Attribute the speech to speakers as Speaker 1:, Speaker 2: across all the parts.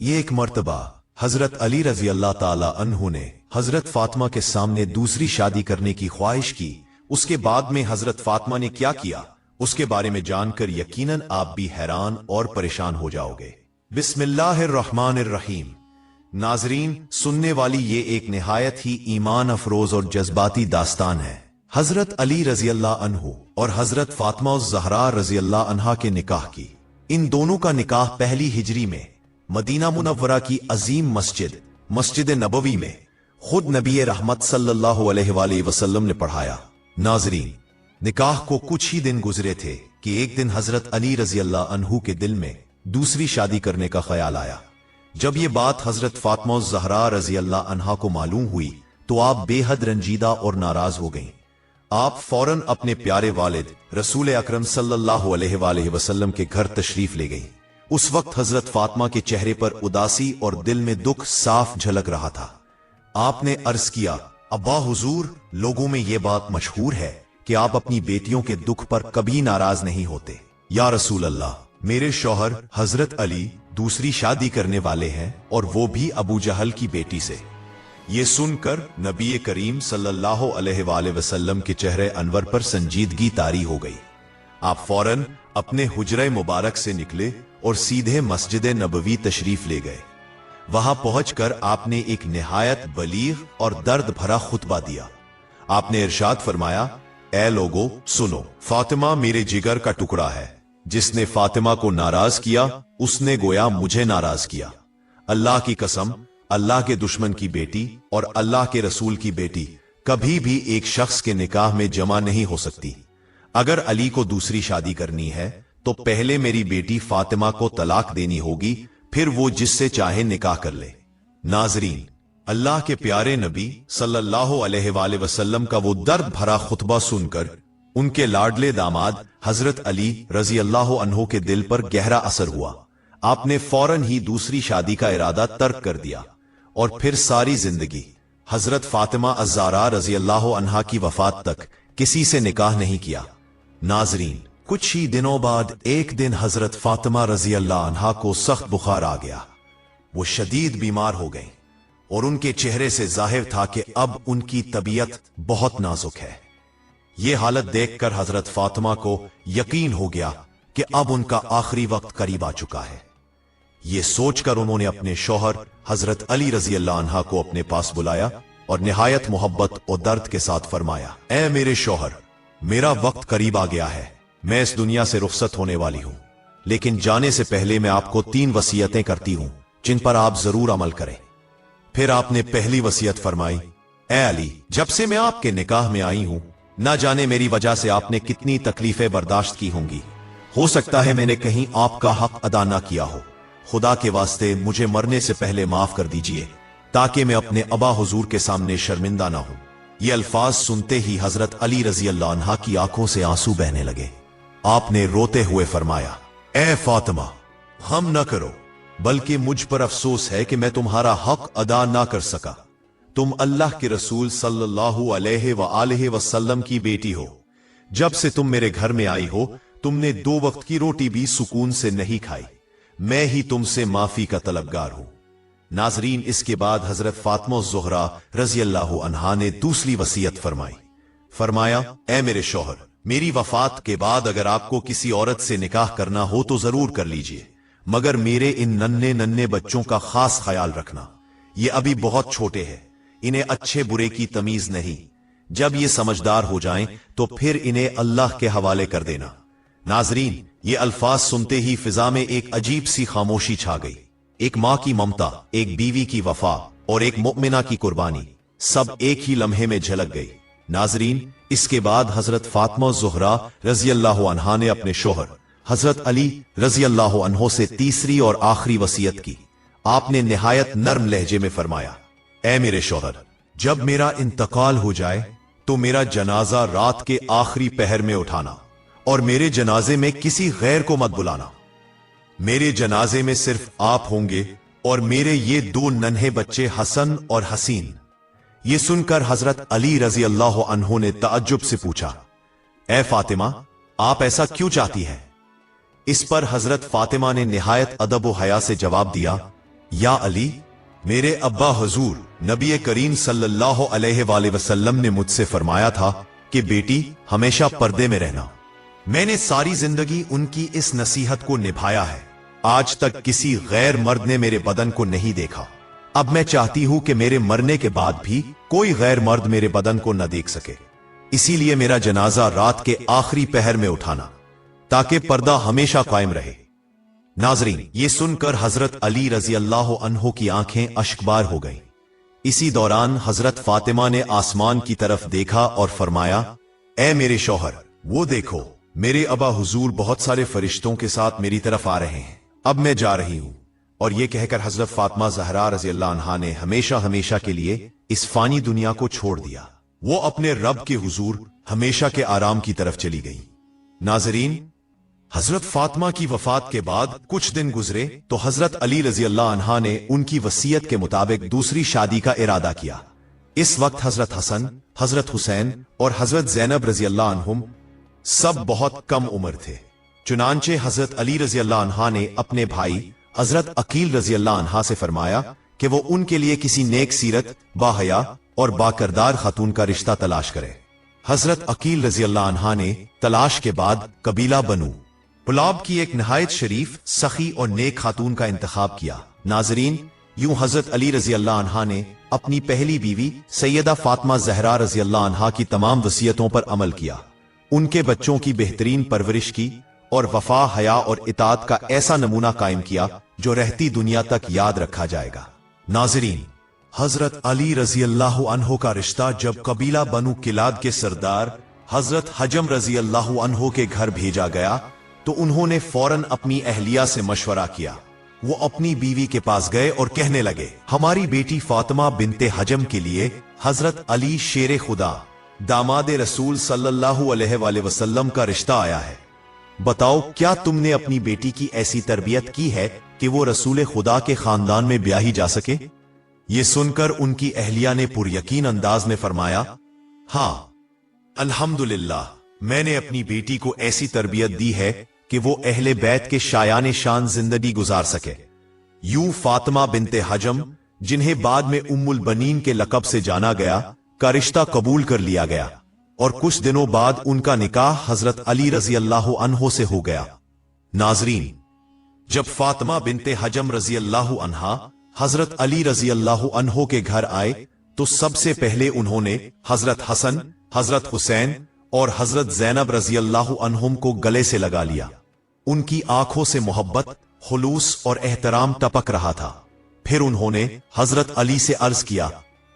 Speaker 1: ये एक मर्तबा हजरत अली रजी अल्लाह ताला अन्हु ने हजरत फातिमा के सामने दूसरी शादी करने की ख्वाहिश की। उसके बाद में हजरत फातिमा ने क्या किया, उसके बारे में जानकर यकीनन आप भी हैरान और परेशान हो जाओगे। बिस्मिल्लाहिर्रहमानिर्रहीम। नाजरीन, सुनने वाली ये एक निहायत ही ईमान अफरोज और जज्बाती दास्तान है। हजरत अली रजी अल्लाह अन्हु और हजरत फातिमा ज़हरा रजी अल्लाह अन्हा के निकाह की। इन दोनों का निकाह पहली हिजरी में मदीना मुनव्वरा की अजीम मस्जिद नबवी में खुद नबी रहमत सल्लल्लाहु अलैहि वसल्लम ने पढ़ाया। नाजरीन, निकाह को कुछ ही दिन गुजरे थे कि एक दिन हजरत अली रजी अल्लाह अन्हु के दिल में दूसरी शादी करने का ख्याल आया। जब ये बात हजरत फातिमा ज़हरा रजी अल्लाह अन्हा को मालूम हुई तो आप बेहद रंजीदा और नाराज हो गईं। आप फौरन अपने प्यारे वालिद रसूल अकरम सल्लल्लाहु अलैहि वसल्लम के घर तशरीफ ले गईं। उस वक्त हजरत फातिमा के चेहरे पर उदासी और दिल में दुख साफ झलक रहा था। आपने अर्ज किया, अब्बा हुजूर, लोगों में यह बात मशहूर है कि आप अपनी बेटियों के दुख पर कभी नाराज नहीं होते। या रसूल अल्लाह, मेरे शौहर हजरत अली दूसरी शादी करने वाले हैं और वो भी अबू जहल की बेटी से। ये सुनकर नबी करीम सल्लल्लाहु अलैहि वसल्लम के चेहरे अनवर पर संजीदगी तारी हो गई। आप फौरन अपने हुजरे मुबारक से निकले और सीधे मस्जिद नबवी तशरीफ ले गए। वहां पहुंचकर आपने एक निहायत बलीग और दर्द भरा खुतबा दिया। आपने इरशाद फरमाया, ए लोगो सुनो, फातिमा मेरे जिगर का टुकड़ा है। जिसने फातिमा को नाराज किया उसने गोया मुझे नाराज किया। अल्लाह की कसम, अल्लाह के दुश्मन की बेटी और अल्लाह के रसूल की बेटी कभी भी एक शख्स के निकाह में जमा नहीं हो सकती। अगर अली को दूसरी शादी करनी है तो पहले मेरी बेटी फातिमा को तलाक देनी होगी, फिर वो जिससे चाहे निकाह कर ले। नाजरीन, अल्लाह के प्यारे नबी सल्लल्लाहु अलैहि वसल्लम का वो दर्द भरा खुतबा सुनकर उनके लाडले दामाद हजरत अली रजी अल्लाह अन्हु के दिल पर गहरा असर हुआ। आपने फौरन ही दूसरी शादी का इरादा तर्क कर दिया और फिर सारी जिंदगी हजरत फातिमा अज़्ज़ारा रजी अल्लाह अन्हा की वफात तक किसी से निकाह नहीं किया। नाजरीन, कुछ ही दिनों बाद एक दिन हजरत फातिमा रजी अल्लाह अन्हा को सख्त बुखार आ गया। वो शदीद बीमार हो गईं और उनके चेहरे से जाहिर था कि अब उनकी तबीयत बहुत नाजुक है। ये हालत देखकर हजरत फातिमा को यकीन हो गया कि अब उनका आखिरी वक्त करीब आ चुका है। ये सोचकर उन्होंने अपने शौहर हजरत अली रजी अल्लाह अन्हा को अपने पास बुलाया और निहायत मोहब्बत और दर्द के साथ फरमाया, ए मेरे शौहर, मेरा वक्त करीब आ गया है। मैं इस दुनिया से रुखसत होने वाली हूं, लेकिन जाने से पहले मैं आपको 3 वसीयतें करती हूं जिन पर आप जरूर अमल करें। फिर आपने पहली वसीयत फरमाई, ए अली, जब से मैं आपके निकाह में आई हूं, ना जाने मेरी वजह से आपने कितनी तकलीफें बर्दाश्त की होंगी। हो सकता है मैंने कहीं आपका हक अदा ना किया हो। खुदा के वास्ते मुझे मरने से पहले माफ कर दीजिए ताकि मैं अपने अबा हुजूर के सामने शर्मिंदा ना हूं। ये अल्फाज सुनते ही हजरत अली रजी अल्लाह अन्हा की आंखों से आंसू बहने लगे। आपने रोते हुए फरमाया, ए फातिमा, हम न करो, बल्कि मुझ पर अफसोस है कि मैं तुम्हारा हक अदा ना कर सका। तुम अल्लाह के रसूल सल्लल्लाहु अलैहि वसल्लम की बेटी हो। जब से तुम मेरे घर में आई हो, तुमने 2 वक्त की रोटी भी सुकून से नहीं खाई। मैं ही तुमसे माफी का तलबगार हूं। नाजरीन, इसके बाद हजरत फातिमा ज़हरा रजी अल्लाह अन्हा ने दूसरी वसीयत फरमाई। फरमाया, ए मेरे शौहर, मेरी वफात के बाद अगर आपको किसी औरत से निकाह करना हो तो जरूर कर लीजिए, मगर मेरे इन नन्हे नन्हे बच्चों का खास ख्याल रखना। ये अभी बहुत छोटे हैं, इन्हें अच्छे बुरे की तमीज नहीं। जब ये समझदार हो जाएं तो फिर इन्हें अल्लाह के हवाले कर देना। नाजरीन, ये अल्फाज सुनते ही फिजा में एक अजीब सी खामोशी छा गई। एक माँ की ममता, एक बीवी की वफा और एक मुमिना की कुर्बानी सब एक ही लम्हे में झलक गई। नाजरीन, इसके बाद हजरत फातिमा ज़हरा रजी अल्लाह अन्हा ने अपने शौहर हजरत अली रजी अल्लाह अन्हो से तीसरी और आखिरी वसीयत की। आपने निहायत नर्म लहजे में फरमाया, ए मेरे शौहर, जब मेरा इंतकाल हो जाए तो मेरा जनाजा रात के आखिरी पहर में उठाना और मेरे जनाजे में किसी गैर को मत बुलाना। मेरे जनाजे में सिर्फ आप होंगे और मेरे ये 2 नन्हे बच्चे हसन और हसीन। ये सुनकर हजरत अली रजी अल्लाह अन्हो ने ताज्जुब से पूछा, ए फातिमा, आप ऐसा क्यों चाहती हैं? इस पर हजरत फातिमा ने निहायत अदब व हया से जवाब दिया, या अली, मेरे अब्बा हुजूर नबी करीम सल्लल्लाहु अलैहि वसल्लम ने मुझसे फरमाया था कि बेटी हमेशा पर्दे में रहना। मैंने सारी जिंदगी उनकी इस नसीहत को निभाया है। आज तक किसी गैर मर्द ने मेरे बदन को नहीं देखा। अब मैं चाहती हूं कि मेरे मरने के बाद भी कोई गैर मर्द मेरे बदन को न देख सके। इसीलिए मेरा जनाजा रात के आखिरी पहर में उठाना, ताकि पर्दा हमेशा कायम रहे। नाजरीन, ये सुनकर हजरत अली रजी अल्लाह अन्हो की आंखें अश्कबार हो गईं। इसी दौरान हजरत फातिमा ने आसमान की तरफ देखा और फरमाया, ए मेरे शौहर, वो देखो, मेरे अबा हुजूर बहुत सारे फरिश्तों के साथ मेरी तरफ आ रहे हैं। अब मैं जा रही हूं। और यह कहकर हजरत फातिमा ज़हरा रज़ी अल्लाह अन्हा ने हमेशा हमेशा के लिए इस फानी दुनिया को छोड़ दिया। वो अपने रब के हुजूर हमेशा के आराम की तरफ चली गई। नाजरीन, हजरत फातिमा की वफात के बाद कुछ दिन गुजरे तो हजरत अली रजी अल्लाह अन्हा ने उनकी वसीयत के मुताबिक दूसरी शादी का इरादा किया। इस वक्त हजरत हसन, हजरत हुसैन और हजरत ज़ैनब रजी अल्लाह अन्हुम सब बहुत कम उम्र थे। चुनांचे हजरत अली रजी अल्लाह अन्हा ने अपने भाई हजरत अकील रजी अल्लाह अन्हा से फरमाया कि वो उनके लिए किसी नेक सीरत, बाहया और बाकरदार खातून का रिश्ता तलाश करे। हजरत अकील रजी अल्लाह अन्हा ने तलाश के बाद कबीला बनू पुलाब की एक नहायत शरीफ, सखी और नेक खातून का इंतखाब किया। नाजरीन, यूं हजरत अली रजी अल्लाह अन्हा ने अपनी पहली बीवी सैयदा फातिमा ज़हरा रजी अल्लाह अन्हा की तमाम वसीयतों पर अमल किया। उनके बच्चों की बेहतरीन परवरिश की और वफा, हया और इताअत का ऐसा नमूना कायम किया जो रहती दुनिया तक याद रखा जाएगा। नाजरीन, हजरत अली रजी अल्लाह अन्हो का रिश्ता जब कबीला बनु किलाद के सरदार हजरत हजम रजी अल्लाह अन्हो के घर भेजा गया तो उन्होंने फौरन अपनी अहलिया से मशवरा किया। वो अपनी बीवी के पास गए और कहने लगे, हमारी बेटी फातिमा बिनते हजम के लिए हजरत अली शेर खुदा दामाद रसूल सल्लल्लाहु अलैहि वसल्लम का रिश्ता आया है। बताओ, क्या तुमने अपनी बेटी की ऐसी तरबियत की है कि वो रसूल खुदा के खानदान में ब्याही जा सके? ये सुनकर उनकी अहलिया ने पुरयकीन अंदाज में फरमाया, हाँ, अल्हम्दुलिल्लाह, मैंने अपनी बेटी को ऐसी तरबियत दी है कि वो अहले बैत के शायान शान जिंदगी गुजार सके। यूं फातिमा बिनते हजम, जिन्हें बाद में उम्मुल बनीन के लकब से जाना गया, का रिश्ता कबूल कर लिया गया और कुछ दिनों बाद उनका निकाह हजरत अली रजी अल्लाह अन्हो से हो गया। नाजरीन, जब फातिमा बिनते हजम रजी अल्लाह अन्हा हजरत अली रजी अल्लाह अन्हो के घर आए तो सबसे पहले उन्होंने हजरत हसन, हजरत हुसैन और हजरत ज़ैनब रजी अल्लाह अन्हुम को गले से लगा लिया। उनकी आंखों से मोहब्बत, खुलूस और एहतराम टपक रहा था। फिर उन्होंने हजरत अली से अर्ज किया,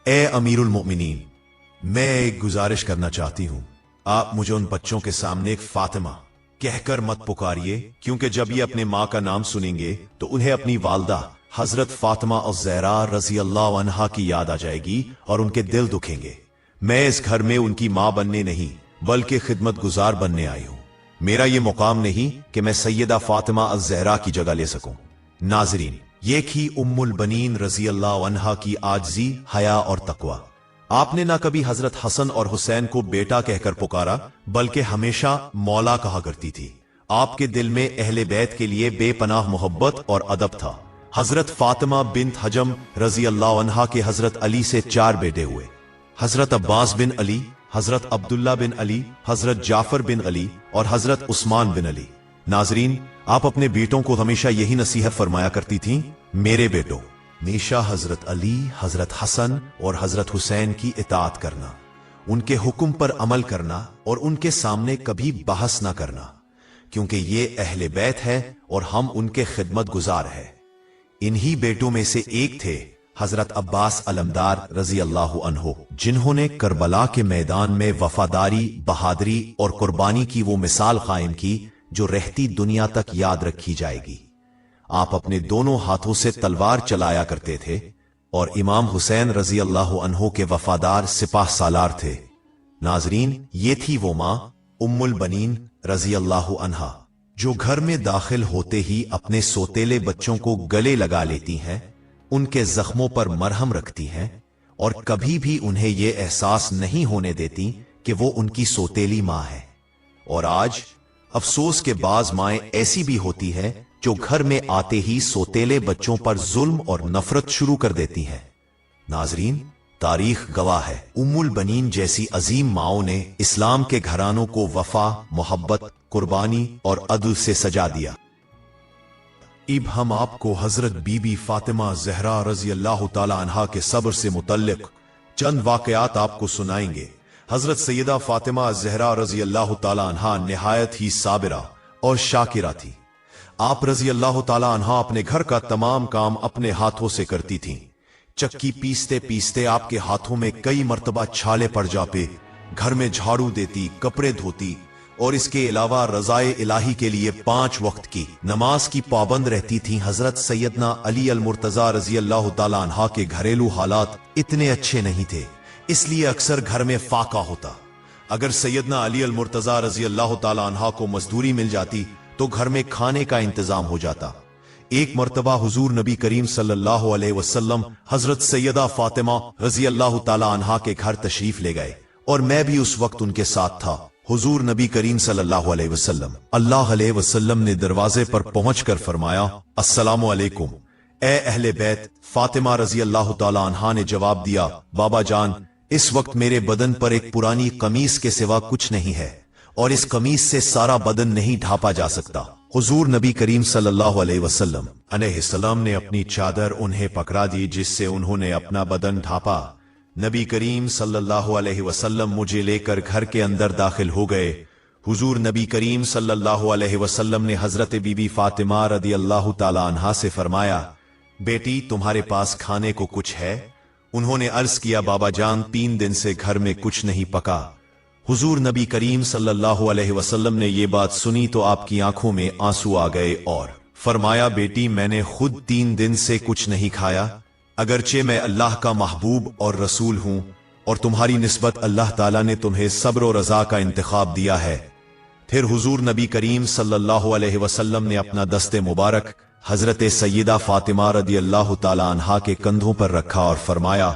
Speaker 1: ए अमीरुल मोमिनीन, मैं एक गुजारिश करना चाहती हूं। आप मुझे उन बच्चों के सामने एक फातिमा कहकर मत पुकारिए, क्योंकि जब ये अपने मां का नाम सुनेंगे तो उन्हें अपनी वालदा हजरत फातिमा अज़्ज़हरा रजी अल्लाह अन्हा की याद आ जाएगी और उनके दिल दुखेंगे। मैं इस घर में उनकी मां बनने नहीं बल्कि खिदमत गुजार बनने आई हूं। मेरा यह मुकाम नहीं कि मैं सैयदा फातिमा अज़्ज़हरा की जगह ले सकूं। नाजरीन, ये थी उम्मुल बनीन रजी अल्लाह अन्हा की आजजी, हया और तकवा। आपने ना कभी हजरत हसन और हुसैन को बेटा कहकर पुकारा, बल्कि हमेशा मौला कहा करती थी। आपके दिल में अहले बैत के लिए बेपनाह मोहब्बत और अदब था। हजरत फातिमा बिन्त हजम रजी अल्लाह अन्हा के हजरत अली से 4 बेटे हुए। हजरत अब्बास बिन अली, हजरत अब्दुल्ला बिन अली, हजरत जाफर बिन अली और हजरत उस्मान बिन अली। नाजरीन, आप अपने बेटों को हमेशा यही नसीहत फरमाया करती थीं, मेरे बेटों, हमेशा हजरत अली, हजरत हसन और हजरत हुसैन की इताअत करना, उनके हुक्म पर अमल करना और उनके सामने कभी बहस ना करना, क्योंकि ये अहले बैत है और हम उनके खिदमत गुजार है। इन्हीं बेटों में से एक थे हजरत अब्बास अलमदार रजी अल्लाह अन्हो, जिन्होंने करबला के मैदान में वफादारी, बहादुरी और कुर्बानी की वो मिसाल कायम की जो रहती दुनिया तक याद रखी जाएगी। आप अपने दोनों हाथों से तलवार चलाया करते थे और इमाम हुसैन रजी अल्लाह अन्हो के वफादार सिपाह सालार थे। नाजरीन, ये थी वो मां उम्मुल बनीन रजी अल्लाह अन्हा जो घर में दाखिल होते ही अपने सोतेले बच्चों को गले लगा लेती हैं, उनके जख्मों पर मरहम रखती हैं और कभी भी उन्हें यह एहसास नहीं होने देती कि वो उनकी सोतेली मां है। और आज अफसोस के बाज माएं ऐसी भी होती है जो घर में आते ही सोतेले बच्चों पर जुल्म और नफरत शुरू कर देती हैं। नाजरीन, तारीख गवाह है, उम्मुल बनीन जैसी अजीम माओं ने इस्लाम के घरानों को वफा, मोहब्बत, कुर्बानी और अदल से सजा दिया। अब हम आपको हजरत बीबी फातिमा ज़हरा रजी अल्लाह ताला अन्हा के सब्र से मुतल्लिक चंद वाकयात आपको सुनाएंगे। हजरत सैयदा फातिमा ज़हरा रजी अल्लाह ताला अन्हा निहायत ही साबिरा और शाकिरा थी। आप रजी अल्लाह ताला अन्हा अपने घर का तमाम काम अपने हाथों से करती थीं। चक्की पीसते पीसते आपके हाथों में कई मर्तबा छाले पड़ जाते, घर में झाड़ू देती, कपड़े धोती और इसके अलावा रज़ाए इलाही के लिए 5 वक्त की नमाज की पाबंद रहती थीं। हजरत सैयदना अली अल मुर्तजा रजी अल्लाह ताला अन्हा के घरेलू हालात इतने अच्छे नहीं थे, इसलिए अक्सर घर में फाका होता। अगर सैयदना अली अल मुर्तजा रजी अल्लाह ताला अन्हा को मजदूरी मिल जाती तो घर में खाने का इंतजाम हो जाता। एक मर्तबा हुजूर नबी करीम सल्लल्लाहु अलैहि वसल्लम हजरत सैयदा फातिमा रजी अल्लाह ताला अन्हा के घर तशरीफ ले गए और मैं भी उस वक्त उनके साथ था। हुजूर नबी करीम सल्लल्लाहु अलैहि वसल्लम ने दरवाजे पर पहुंचकर फरमाया, अस्सलामु अलैकुम ए अहले बैत। फातिमा रजी अल्लाह ताला अन्हा ने जवाब दिया, बाबा जान, इस वक्त मेरे बदन पर एक पुरानी कमीज के सिवा कुछ नहीं है और इस कमीज से सारा बदन नहीं ढांपा जा सकता। हुजूर नबी करीम सल्लल्लाहु अलैहि वसल्लम ने अपनी चादर उन्हें पकड़ा दी, जिससे उन्होंने अपना बदन ढांपा। नबी करीम सल्लल्लाहु अलैहि वसल्लम मुझे लेकर घर के अंदर दाखिल हो गए। हुजूर नबी करीम सल्लल्लाहु अलैहि वसल्लम ने हजरत बीबी फातिमा रदी अल्लाह ताला अन्हा से फरमाया, बेटी तुम्हारे पास खाने को कुछ है? उन्होंने अर्ज किया, बाबा जान 3 दिन से घर में कुछ नहीं पका। हुजूर नबी करीम सल्लल्लाहु अलैहि वसल्लम ने ये बात सुनी तो आपकी आंखों में आंसू आ गए और फरमाया, बेटी मैंने खुद 3 दिन से कुछ नहीं खाया, अगरचे मैं अल्लाह का महबूब और रसूल हूं और तुम्हारी निस्बत अल्लाह ताला ने तुम्हें सब्र और रजा का इंतखाब दिया है। फिर हुजूर नबी करीम सल्लल्लाहु अलैहि वसल्लम ने अपना दस्ते मुबारक हजरत सैयदा फातिमा रदी अल्लाह ताला अन्हा के कंधों पर रखा और फरमाया,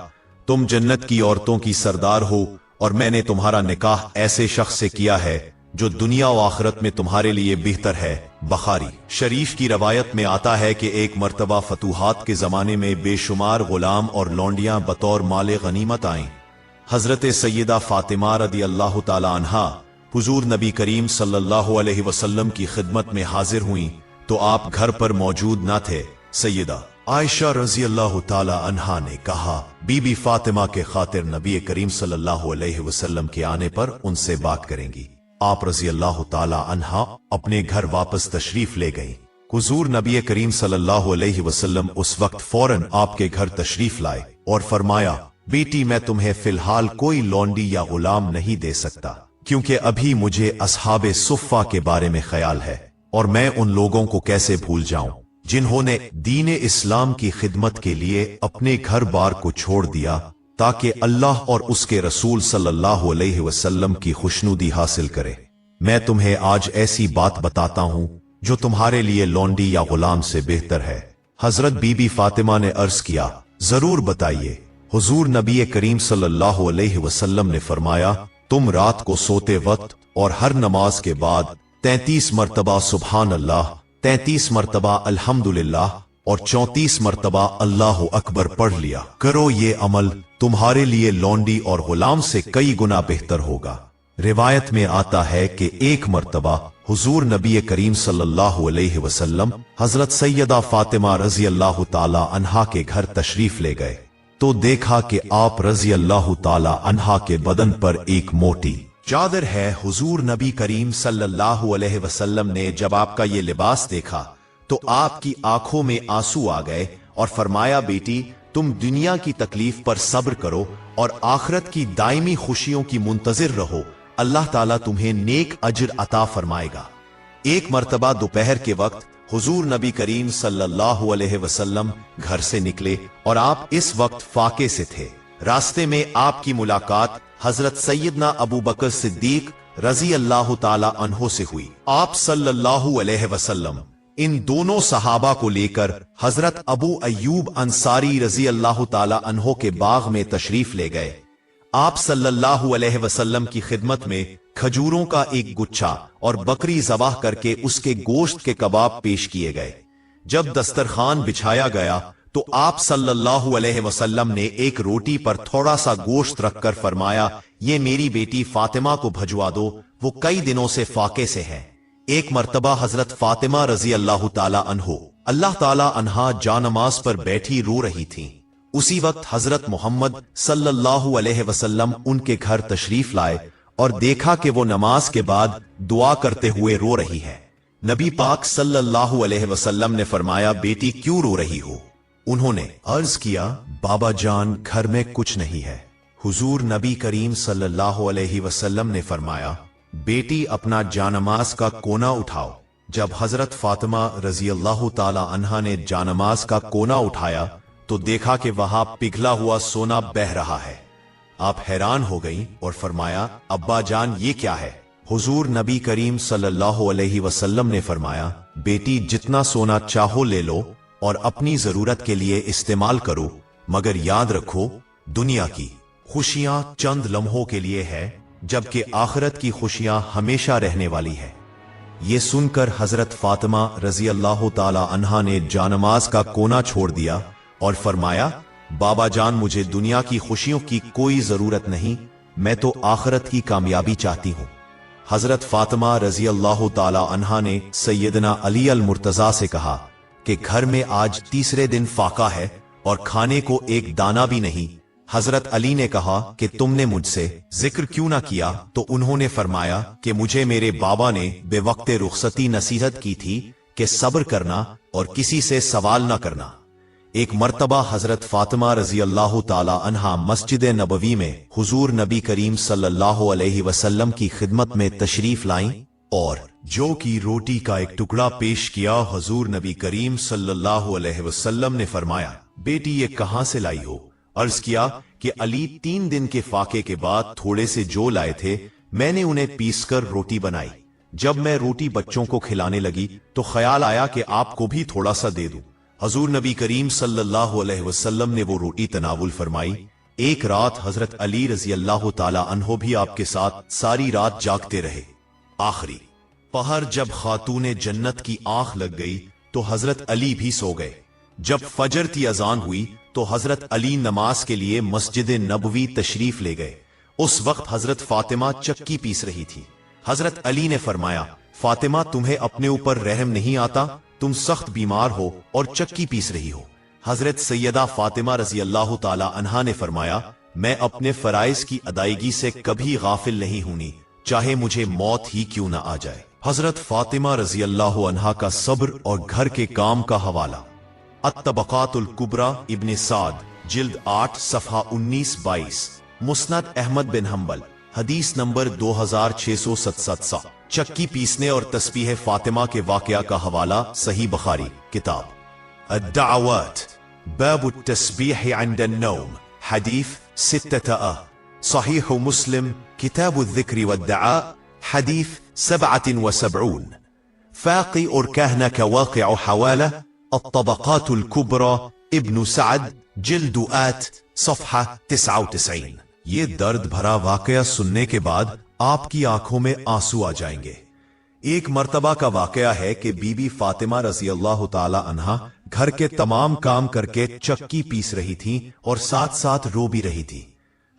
Speaker 1: तुम जन्नत की औरतों की सरदार हो और मैंने तुम्हारा निकाह ऐसे शख्स से किया है जो दुनिया और आखिरत में तुम्हारे लिए बेहतर है। बुखारी शरीफ की रवायत में आता है कि एक मर्तबा फतूहात के जमाने में बेशुमार गुलाम और लौंडियां बतौर माले गनीमत आईं। हजरत सैयदा फातिमा रदी अल्लाह ताला अन्हा हुजूर नबी करीम सल्लल्लाहु अलैहि वसल्लम की खिदमत में हाजिर हुई तो आप घर पर मौजूद न थे। सैयदा आयशा रजी अल्लाह ताला अन्हा ने कहा, बीबी फातिमा के खातिर नबी करीम सल्लल्लाहु अलैहि वसल्लम के आने पर उनसे बात करेंगी। आप रजी अल्लाह ताला अन्हा अपने घर वापस तशरीफ ले गईं। हुजूर नबी करीम सल्लल्लाहु अलैहि वसल्लम उस वक्त फौरन आपके घर तशरीफ लाए और फरमाया, बेटी मैं तुम्हें फिलहाल कोई लौंडी या गुलाम नहीं दे सकता, क्योंकि अभी मुझे असहाबे सुफ़ा के बारे में ख्याल है और मैं उन लोगों को कैसे भूल जाऊं जिन्होंने दीन इस्लाम की खिदमत के लिए अपने घर बार को छोड़ दिया ताकि अल्लाह और उसके रसूल सल्लल्लाहु अलैहि वसल्लम की खुशनुदी हासिल करे। मैं तुम्हें आज ऐसी बात बताता हूं जो तुम्हारे लिए लौंडी या गुलाम से बेहतर है। हजरत बीबी फातिमा ने अर्ज किया, जरूर बताइए। हुजूर नबी करीम सल्लल्लाहु अलैहि वसल्लम ने फरमाया, तुम रात को सोते वक्त और हर नमाज के बाद 33 मरतबा सुभान अल्लाह, 33 मरतबा अल्हम्दुलिल्लाह और 34 मरतबा अल्लाहु अकबर पढ़ लिया करो। ये अमल तुम्हारे लिए लौंडी और गुलाम से कई गुना बेहतर होगा। रिवायत में आता है कि एक मरतबा हुजूर नबी करीम सल्लल्लाहु अलैहि वसल्लम हजरत सैयदा फातिमा रजी अल्लाह ताला अन्हा के घर तशरीफ ले गए तो देखा कि आप रजी अल्लाह ताला अन्हा के बदन पर एक मोटी चादर है। हुजूर नबी करीम सल्लल्लाहु अलैहि वसल्लम ने जब आपका ये लिबास देखा तो आपकी आंखों में आंसू आ गए और फरमाया, बेटी तुम दुनिया की तकलीफ पर सब्र करो और आखिरत की दायमी खुशियों की मुंतजिर रहो, अल्लाह ताला तुम्हें नेक अजर अता फरमाएगा। एक मर्तबा दोपहर के वक्त हुजूर नबी करीम सल्लल्लाहु अलैहि वसल्लम घर से निकले और आप इस वक्त फाके से थे। रास्ते में आपकी मुलाकात हजरत सैयदना अबू बकर सिद्दीक रजी अल्लाह ताला अन्हो से हुई। आप सल्लल्लाहु अलैहि वसल्लम इन दोनों सहाबा को लेकर हजरत अबू अय्यूब अंसारी रजी अल्लाह ताला अन्हो के बाग में तशरीफ ले गए। आप सल्लल्लाहु अलैहि वसल्लम की खिदमत में खजूरों का एक गुच्छा और बकरी ज़बाह करके उसके गोश्त के कबाब पेश किए गए। जब दस्तरखान बिछाया गया तो आप सल्लल्लाहु अलैहि वसल्लम ने एक रोटी पर थोड़ा सा गोश्त रखकर फरमाया, ये मेरी बेटी फातिमा को भजवा दो, वो कई दिनों से फाके से है। एक मर्तबा हजरत फातिमा रजी अल्लाह ताला अन्हो अल्लाह ताला अन्हा जानमाज पर बैठी रो रही थीं। उसी वक्त हजरत मोहम्मद सल्लल्लाहु अलैहि वसल्लम उनके घर तशरीफ लाए और देखा कि वो नमाज के बाद दुआ करते हुए रो रही है। नबी पाक सल्लल्लाहु अलैहि वसल्लम ने फरमाया, बेटी क्यों रो रही हो? उन्होंने अर्ज किया, बाबा जान घर में कुछ नहीं है। हुजूर नबी करीम सल्लल्लाहु अलैहि वसल्लम ने फरमाया, बेटी अपना जानमाज का कोना उठाओ। जब हजरत फातिमा रजी अल्लाह ताला अन्हा ने जानमाज का कोना उठाया तो देखा कि वहां पिघला हुआ सोना बह रहा है। आप हैरान हो गईं और फरमाया, अब्बा जान ये क्या है? हुजूर नबी करीम सल्लल्लाहु अलैहि वसल्लम ने फरमाया, बेटी जितना सोना चाहो ले लो और अपनी जरूरत के लिए इस्तेमाल करो, मगर याद रखो दुनिया की खुशियां चंद लम्हों के लिए है, जबकि आखिरत की खुशियां हमेशा रहने वाली है। ये सुनकर हजरत फातिमा रजी अल्लाह ताला अन्हा ने जानमाज का कोना छोड़ दिया और फरमाया, बाबा जान मुझे दुनिया की खुशियों की कोई जरूरत नहीं, मैं तो आखिरत की कामयाबी चाहती हूं। हजरत फातिमा रजी अल्लाह ताला अन्हा ने सैयदना अली अल मुर्तजा से कहा कि घर में आज तीसरे दिन फाका है और खाने को एक दाना भी नहीं। हजरत अली ने कहा कि तुमने मुझसे जिक्र क्यों ना किया? तो उन्होंने फरमाया कि मुझे मेरे बाबा ने बेवक्ते रुखसती नसीहत की थी कि सब्र करना और किसी से सवाल ना करना। एक मर्तबा हजरत फातिमा रजी अल्लाह ताला अन्हा मस्जिद नबवी में हुजूर नबी करीम सल्लल्लाहु अलैहि वसल्लम की खिदमत में तशरीफ लाईं और जौ की रोटी का एक टुकड़ा पेश किया। हुजूर नबी करीम सल्लल्लाहु अलैहि वसल्लम ने फरमाया, बेटी ये कहां से लाई हो? अर्ज किया कि अली 3 दिन के फाके के बाद थोड़े से जौ लाए थे, मैंने उन्हें पीसकर रोटी बनाई। जब मैं रोटी बच्चों को खिलाने लगी तो ख्याल आया कि आपको भी थोड़ा सा दे दूं। हजूर नबी करीम सल्लल्लाहु अलैहि वसल्लम ने वो रोटी तनावुल फरमाई। एक रात हजरत अली रजी अल्लाह ताला अन्हो भी आपके साथ सारी रात जागते रहे। आखिरी पहर जब खातूने जन्नत की आंख लग गई तो हजरत अली भी सो गए। जब फजर की अजान हुई तो हजरत अली नमाज के लिए मस्जिद नबवी तशरीफ ले गए। उस वक्त हजरत फातिमा चक्की पीस रही थी। हजरत अली ने फरमाया, फातिमा तुम्हें अपने ऊपर रहम नहीं आता? तुम सख्त बीमार हो और चक्की पीस रही हो। हजरत सैयदा फातिमा रजी अल्लाह ताला अन्हा ने फरमाया, मैं अपने फराइज की अदायगी से कभी गाफिल नहीं हुई, चाहे मुझे मौत ही क्यों ना आ जाए। हजरत फातिमा रजी अल्लाह अन्हा का सब्र और घर के काम का हवाला। अत-तबक़ातुल कुबरा इब्न साद जिल्द 8 सफ़हा 19-22। मुस्नद अहमद बिन हम्बल हदीस नंबर 2667। चक्की पीसने और तस्बीह फातिमा के वाकया का हवाला सही बुखारी किताब अद-दाअवात बाब तस्बीह इंद अन्नौम हदीस 6। सहीह मुस्लिम किताब अज़-ज़िक्र वद-दुआ हदीस 77। फाक़ी और कहना का वाक़या हवाला अत-तबक़ातुल कुबरा इब्न सअद जिल्द 8 सफ़हा 99। ये दर्द भरा वाकया सुनने के बाद आपकी आंखों में आंसू आ जाएंगे। एक मर्तबा का वाकया है कि बीबी फातिमा रजी अल्लाह ताला अन्हा घर के तमाम काम करके चक्की पीस रही थीं और साथ साथ रो भी रही थी।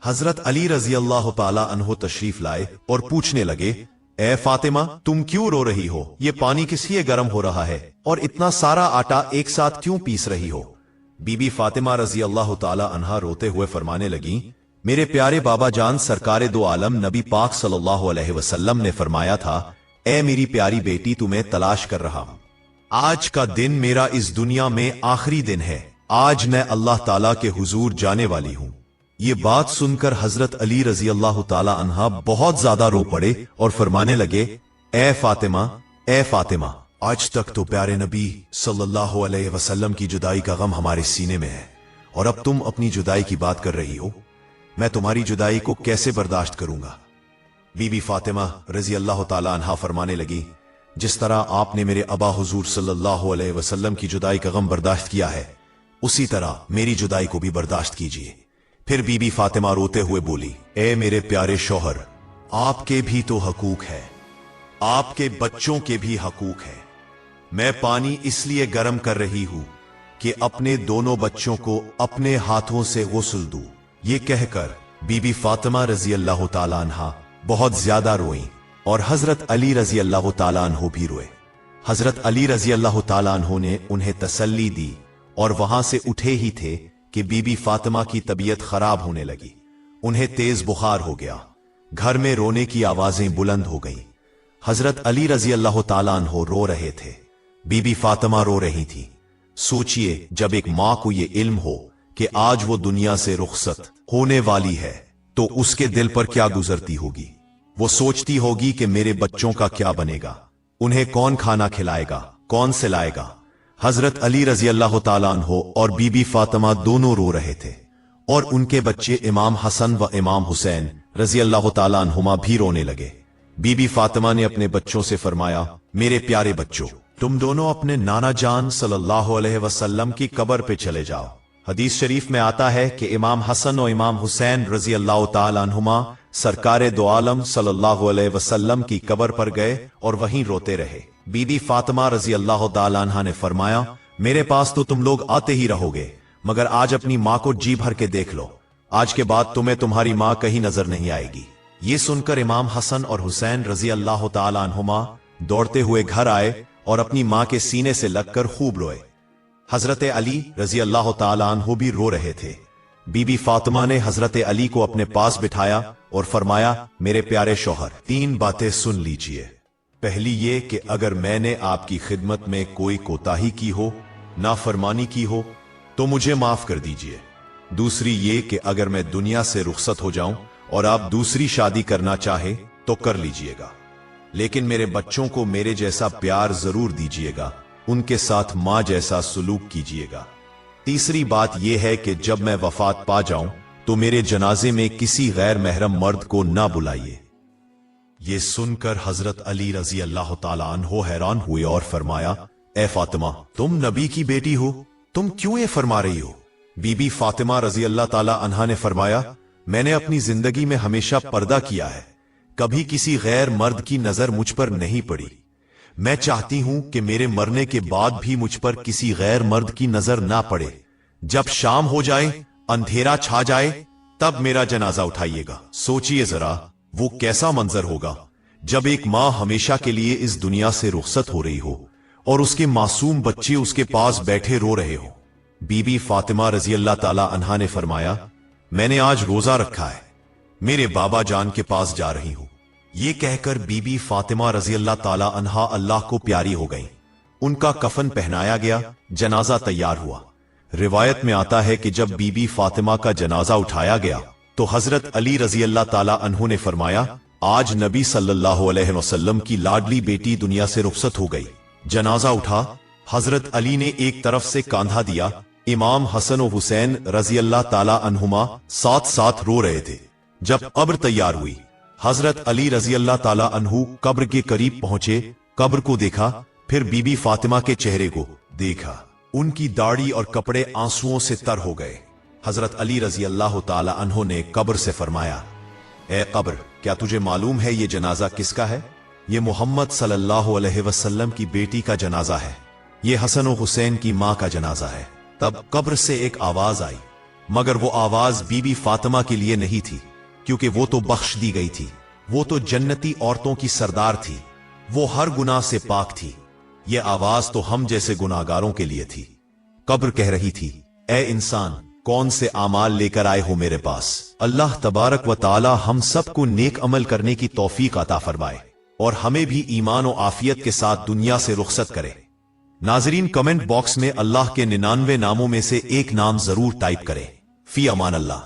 Speaker 1: हजरत अली रजी अल्लाह ताला अन्हो तशरीफ लाए और पूछने लगे, ए फातिमा तुम क्यों रो रही हो? ये पानी किस लिए गर्म हो रहा है और इतना सारा आटा एक साथ क्यों पीस रही हो? बीबी फातिमा रजी अल्लाह ताला अन्हा रोते हुए फरमाने लगी, मेरे प्यारे बाबा जान सरकारे दो आलम नबी पाक सल्लल्लाहु अलैहि वसल्लम ने फरमाया था, ए मेरी प्यारी बेटी तुम्हें तलाश कर रहा हूं। आज का दिन मेरा इस दुनिया में आखिरी दिन है। आज मैं अल्लाह ताला के हुजूर जाने वाली हूं। ये बात सुनकर हजरत अली रजी अल्लाह ताला अन्हा बहुत ज्यादा रो पड़े और फरमाने लगे, ए फातिमा आज तक तो प्यारे नबी सल्लल्लाहु अलैहि वसल्लम की जुदाई का गम हमारे सीने में है और अब तुम अपनी जुदाई की बात कर रही हो। मैं तुम्हारी जुदाई को कैसे बर्दाश्त करूंगा? बीबी फातिमा रजी अल्लाह ताला अन्हा फरमाने लगी, जिस तरह आपने मेरे अबा हुजूर सल्लल्लाहु अलैहि वसल्लम की जुदाई का गम बर्दाश्त किया है, उसी तरह मेरी जुदाई को भी बर्दाश्त कीजिए। फिर बीबी फातिमा रोते हुए बोली, ए मेरे प्यारे शौहर, आपके भी तो हकूक है, आपके बच्चों के भी हकूक है। मैं पानी इसलिए गर्म कर रही हूं कि अपने दोनों बच्चों को अपने हाथों से गुस्ल दूं। ये कहकर बीबी फातिमा रजी अल्लाह ताला अन्हा बहुत ज्यादा रोईं और हजरत अली रजी अल्लाह ताला अन्हो भी रोए। हजरत अली रजी अल्लाह ताला अन्हो ने उन्हें तसल्ली दी और वहां से उठे ही थे कि बीबी फातिमा की तबीयत खराब होने लगी। उन्हें तेज बुखार हो गया। घर में रोने की आवाजें बुलंद हो गईं। हजरत अली रजी अल्लाह ताला अन्हो रो रहे थे, बीबी फातिमा रो रही थी। सोचिए, जब एक मां को यह इल्म हो कि आज वो दुनिया से रुखसत होने वाली है तो उसके दिल पर क्या गुजरती होगी। वो सोचती होगी कि मेरे बच्चों का क्या बनेगा, उन्हें कौन खाना खिलाएगा, कौन सिलाएगा। हजरत अली रजी अल्लाह ताला अन्हो और बीबी फातिमा दोनों रो रहे थे और उनके बच्चे इमाम हसन व इमाम हुसैन रजी अल्लाह ताला अन्हुमा भी रोने लगे। बीबी फातिमा ने अपने बच्चों से फरमाया, मेरे प्यारे बच्चों, तुम दोनों अपने नाना जान सल्लल्लाहु अलैहि वसल्लम की कब्र पे चले जाओ। हदीस शरीफ में आता है कि इमाम हसन और इमाम हुसैन रजी अल्लाह ताला अन्हुमा सरकारे दो आलम सल्लल्लाहु अलैहि वसल्लम की कब्र पर गए और वहीं रोते रहे। बीबी फातिमा रजी अल्लाह ताला अन्हा ने फरमाया, मेरे पास तो तुम लोग आते ही रहोगे, मगर आज अपनी मां को जी भर के देख लो। आज के बाद तुम्हें तुम्हारी मां कहीं नजर नहीं आएगी। ये सुनकर इमाम हसन और हुसैन रजी अल्लाह ताला अन्हुमा दौड़ते हुए घर आए और अपनी मां के सीने से लगकर खूब रोए। हजरत अली रजी अल्लाह ताला अन्हु भी रो रहे थे। बीबी फातिमा ने हजरत अली को अपने पास बिठाया और फरमाया, मेरे प्यारे शौहर, 3 बातें सुन लीजिए। पहली ये कि अगर मैंने आपकी खिदमत में कोई कोताही की हो, नाफरमानी की हो, तो मुझे माफ कर दीजिए। दूसरी ये कि अगर मैं दुनिया से रुखसत हो जाऊं और आप दूसरी शादी करना चाहे तो कर लीजिएगा, लेकिन मेरे बच्चों को मेरे जैसा प्यार जरूर दीजिएगा, उनके साथ मां जैसा सुलूक कीजिएगा। तीसरी बात यह है कि जब मैं वफात पा जाऊं तो मेरे जनाजे में किसी गैर महरम मर्द को ना बुलाइए। ये सुनकर हजरत अली रजी अल्लाह ताला अन्हो हैरान हुए और फरमाया, ए फातिमा, तुम नबी की बेटी हो, तुम क्यों ये फरमा रही हो। बीबी फातिमा रजी अल्लाह ताला अन्हा ने फरमाया, मैंने अपनी जिंदगी में हमेशा पर्दा किया है, कभी किसी गैर मर्द की नजर मुझ पर नहीं पड़ी। मैं चाहती हूं कि मेरे मरने के बाद भी मुझ पर किसी गैर मर्द की नजर ना पड़े। जब शाम हो जाए, अंधेरा छा जाए, तब मेरा जनाजा उठाइएगा। सोचिए जरा, वो कैसा मंजर होगा जब एक मां हमेशा के लिए इस दुनिया से रुखसत हो रही हो और उसके मासूम बच्चे उसके पास बैठे रो रहे हो। बीबी फातिमा रजी अल्लाह ताला अन्हा ने फरमाया, मैंने आज रोजा रखा है, मेरे बाबा जान के पास जा रही हूं। ये कहकर बीबी फातिमा रजी अल्लाह ताला अन्हा अल्लाह को प्यारी हो गईं। उनका कफन पहनाया गया, जनाजा तैयार हुआ। रिवायत में आता है कि जब बीबी फातिमा का जनाजा उठाया गया तो हजरत अली रजी अल्लाह ताला अन्हु ने फरमाया, आज नबी सल्लल्लाहु अलैहि वसल्लम की लाडली बेटी दुनिया से रुखसत हो गई। जनाजा उठा, हजरत अली ने एक तरफ से कांधा दिया, इमाम हसन और हुसैन रजी अल्लाह ताला अन्हुमा साथ साथ रो रहे थे। जब कब्र तैयार हुई, हजरत अली रजी अल्लाह ताला अन्हु कब्र के करीब पहुंचे, कब्र को देखा, फिर बीबी फातिमा के चेहरे को देखा। उनकी दाढ़ी और कपड़े आंसुओं से तर हो गए। हजरत अली रजी अल्लाह ताला अन्हु ने कब्र से फरमाया, ए कब्र, क्या तुझे मालूम है ये जनाजा किसका है? ये मोहम्मद सल्लल्लाहु अलैहि वसल्लम की बेटी का जनाजा है। ये हसन और हुसैन की मां का जनाजा है। तब कब्र से एक आवाज आई, मगर वो आवाज बीबी फातिमा के लिए नहीं थी, क्योंकि वो तो बख्श दी गई थी। वो तो जन्नती औरतों की सरदार थी, वो हर गुनाह से पाक थी। ये आवाज तो हम जैसे गुनाहगारों के लिए थी। कब्र कह रही थी, ए इंसान, कौन से आमाल लेकर आए हो मेरे पास? अल्लाह तबारक व ताला हम सबको नेक अमल करने की तौफीक अता फरमाए और हमें भी ईमान और आफियत के साथ दुनिया से रुखसत करे। नाजरीन, कमेंट बॉक्स में अल्लाह के 99 नामों में से एक नाम जरूर टाइप करें। फी अमान अल्लाह।